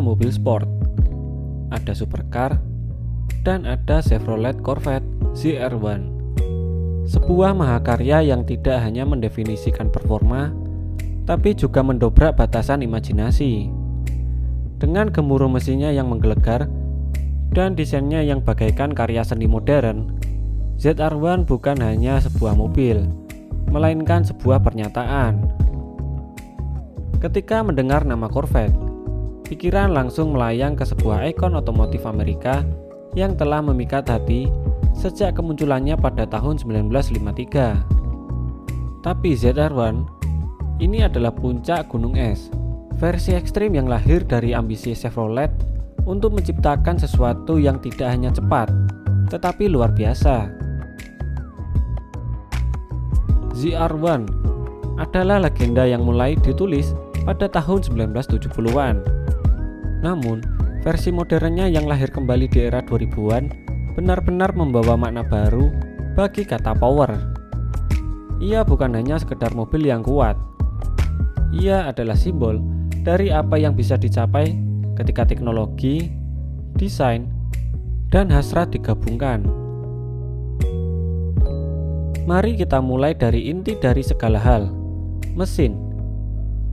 mobil sport, ada supercar, dan ada Chevrolet Corvette ZR1. Sebuah mahakarya yang tidak hanya mendefinisikan performa, tapi juga mendobrak batasan imajinasi. Dengan gemuruh mesinnya yang menggelegar dan desainnya yang bagaikan karya seni modern, ZR1 bukan hanya sebuah mobil, melainkan sebuah pernyataan. Ketika mendengar nama Corvette, pikiran langsung melayang ke sebuah ikon otomotif Amerika yang telah memikat hati sejak kemunculannya pada tahun 1953. Tapi ZR1 ini adalah puncak gunung es, versi ekstrim yang lahir dari ambisi Chevrolet untuk menciptakan sesuatu yang tidak hanya cepat, tetapi luar biasa. ZR1 adalah legenda yang mulai ditulis pada tahun 1970-an. Namun, versi modernnya yang lahir kembali di era 2000-an benar-benar membawa makna baru bagi kata power. Ia bukan hanya sekedar mobil yang kuat. Ia adalah simbol dari apa yang bisa dicapai ketika teknologi, desain, dan hasrat digabungkan. Mari kita mulai dari inti dari segala hal, mesin.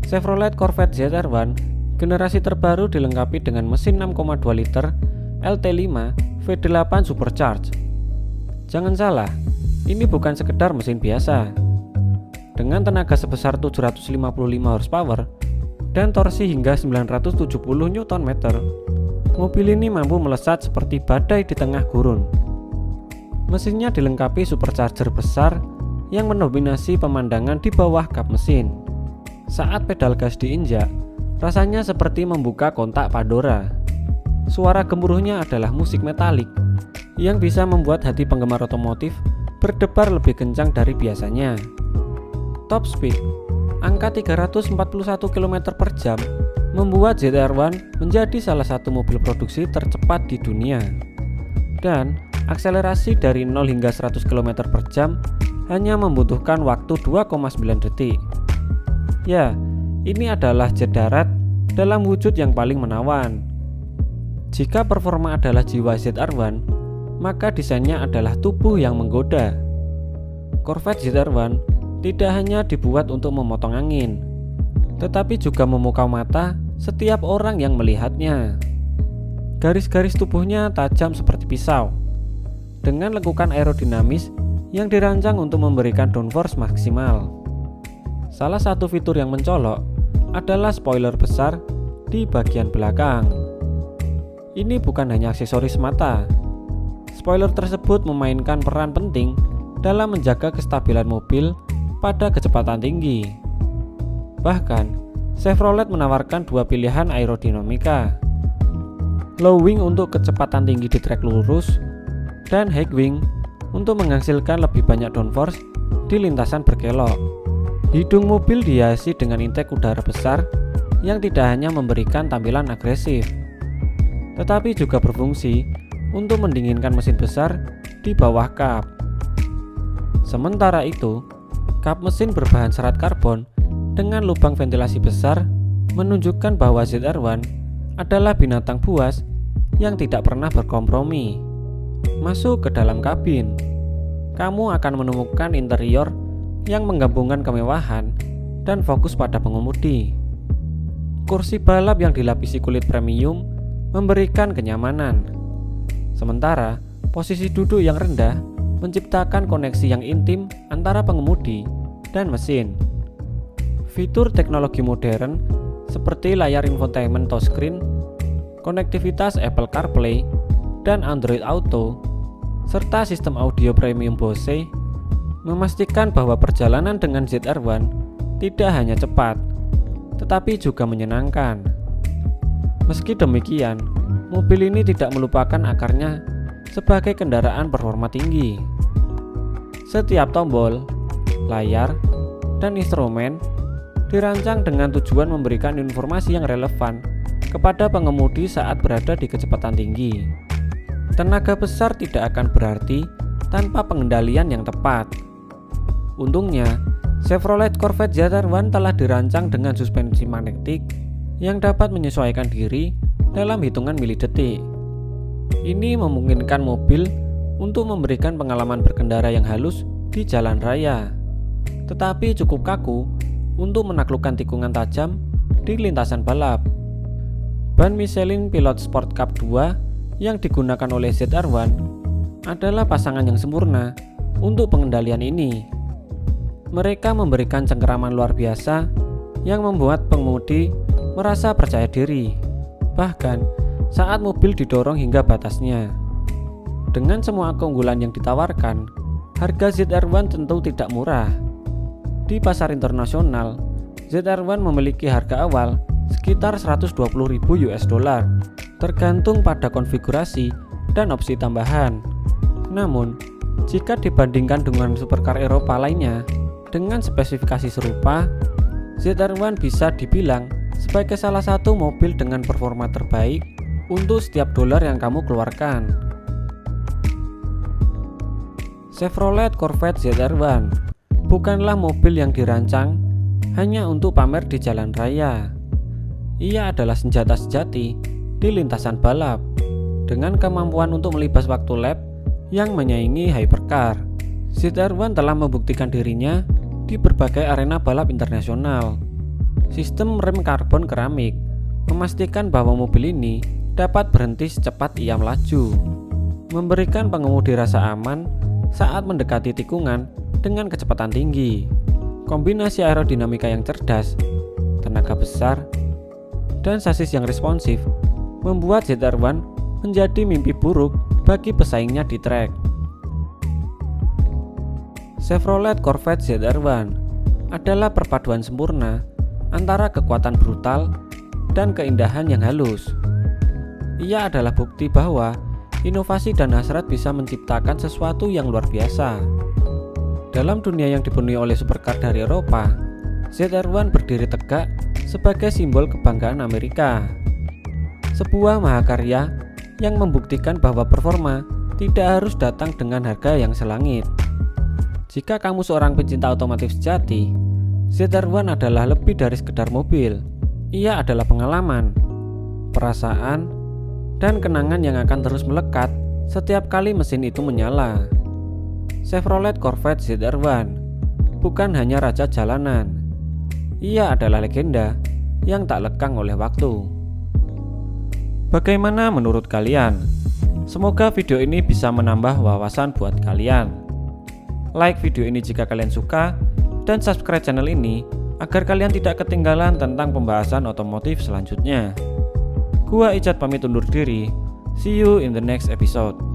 Chevrolet Corvette ZR1 generasi terbaru dilengkapi dengan mesin 6,2 liter LT5 V8 Supercharged. Jangan salah, ini bukan sekedar mesin biasa. Dengan tenaga sebesar 755 horsepower dan torsi hingga 970 Nm, mobil ini mampu melesat seperti badai di tengah gurun. Mesinnya dilengkapi supercharger besar yang mendominasi pemandangan di bawah kap mesin. Saat pedal gas diinjak, rasanya seperti membuka kontak Pandora. Suara gemuruhnya adalah musik metalik yang bisa membuat hati penggemar otomotif berdebar lebih kencang dari biasanya. Top speed, angka 341 km per jam, membuat ZR1 menjadi salah satu mobil produksi tercepat di dunia. Dan akselerasi dari 0 hingga 100 km per jam hanya membutuhkan waktu 2,9 detik. Ya, ini adalah jet darat dalam wujud yang paling menawan. Jika performa adalah jiwa ZR1, maka desainnya adalah tubuh yang menggoda. Corvette ZR1 tidak hanya dibuat untuk memotong angin, tetapi juga memukau mata setiap orang yang melihatnya. Garis-garis tubuhnya tajam seperti pisau, dengan lekukan aerodinamis yang dirancang untuk memberikan downforce maksimal. Salah satu fitur yang mencolok adalah spoiler besar di bagian belakang. Ini bukan hanya aksesoris semata. Spoiler tersebut memainkan peran penting dalam menjaga kestabilan mobil pada kecepatan tinggi. Bahkan, Chevrolet menawarkan dua pilihan aerodinamika. Low wing untuk kecepatan tinggi di trek lurus, dan high wing untuk menghasilkan lebih banyak downforce di lintasan berkelok. Hidung mobil dihiasi dengan intake udara besar yang tidak hanya memberikan tampilan agresif, tetapi juga berfungsi untuk mendinginkan mesin besar di bawah kap. Sementara itu, kap mesin berbahan serat karbon dengan lubang ventilasi besar menunjukkan bahwa ZR1 adalah binatang buas yang tidak pernah berkompromi. Masuk ke dalam kabin, kamu akan menemukan interior yang menggabungkan kemewahan dan fokus pada pengemudi. Kursi balap yang dilapisi kulit premium memberikan kenyamanan. Sementara posisi duduk yang rendah menciptakan koneksi yang intim antara pengemudi dan mesin. Fitur teknologi modern seperti layar infotainment touchscreen, konektivitas Apple CarPlay dan Android Auto, serta sistem audio premium Bose memastikan bahwa perjalanan dengan ZR1 tidak hanya cepat, tetapi juga menyenangkan. Meski demikian, mobil ini tidak melupakan akarnya sebagai kendaraan performa tinggi. Setiap tombol, layar, dan instrumen dirancang dengan tujuan memberikan informasi yang relevan kepada pengemudi saat berada di kecepatan tinggi. Tenaga besar tidak akan berarti tanpa pengendalian yang tepat. Untungnya, Chevrolet Corvette ZR1 telah dirancang dengan suspensi magnetik yang dapat menyesuaikan diri dalam hitungan milidetik. Ini memungkinkan mobil untuk memberikan pengalaman berkendara yang halus di jalan raya, tetapi cukup kaku untuk menaklukkan tikungan tajam di lintasan balap. Ban Michelin Pilot Sport Cup 2 yang digunakan oleh ZR1 adalah pasangan yang sempurna untuk pengendalian ini. Mereka memberikan cengkeraman luar biasa yang membuat pengemudi merasa percaya diri, bahkan saat mobil didorong hingga batasnya. Dengan semua keunggulan yang ditawarkan, harga ZR1 tentu tidak murah. Di pasar internasional, ZR1 memiliki harga awal sekitar 120.000 US dollar, tergantung pada konfigurasi dan opsi tambahan. Namun, jika dibandingkan dengan supercar Eropa lainnya dengan spesifikasi serupa, ZR1 bisa dibilang sebagai salah satu mobil dengan performa terbaik untuk setiap dolar yang kamu keluarkan. Chevrolet Corvette ZR1 bukanlah mobil yang dirancang hanya untuk pamer di jalan raya. Ia adalah senjata sejati di lintasan balap, dengan kemampuan untuk melibas waktu lap yang menyaingi hypercar. ZR1 telah membuktikan dirinya di berbagai arena balap internasional. Sistem rem karbon keramik memastikan bahwa mobil ini dapat berhenti secepat ia melaju, memberikan pengemudi rasa aman saat mendekati tikungan dengan kecepatan tinggi. Kombinasi aerodinamika yang cerdas, tenaga besar, dan sasis yang responsif membuat ZR1 menjadi mimpi buruk bagi pesaingnya di trek. Chevrolet Corvette ZR1 adalah perpaduan sempurna antara kekuatan brutal dan keindahan yang halus. Ia adalah bukti bahwa inovasi dan hasrat bisa menciptakan sesuatu yang luar biasa. Dalam dunia yang dipenuhi oleh supercar dari Eropa, ZR1 berdiri tegak sebagai simbol kebanggaan Amerika. Sebuah mahakarya yang membuktikan bahwa performa tidak harus datang dengan harga yang selangit. Jika kamu seorang pecinta otomotif sejati, ZR1 adalah lebih dari sekedar mobil. Ia adalah pengalaman, perasaan, dan kenangan yang akan terus melekat setiap kali mesin itu menyala. Chevrolet Corvette ZR1 bukan hanya raja jalanan. Ia adalah legenda yang tak lekang oleh waktu. Bagaimana menurut kalian? Semoga video ini bisa menambah wawasan buat kalian. Like video ini jika kalian suka, dan subscribe channel ini agar kalian tidak ketinggalan tentang pembahasan otomotif selanjutnya. Gua Icat pamit undur diri. See you in the next episode.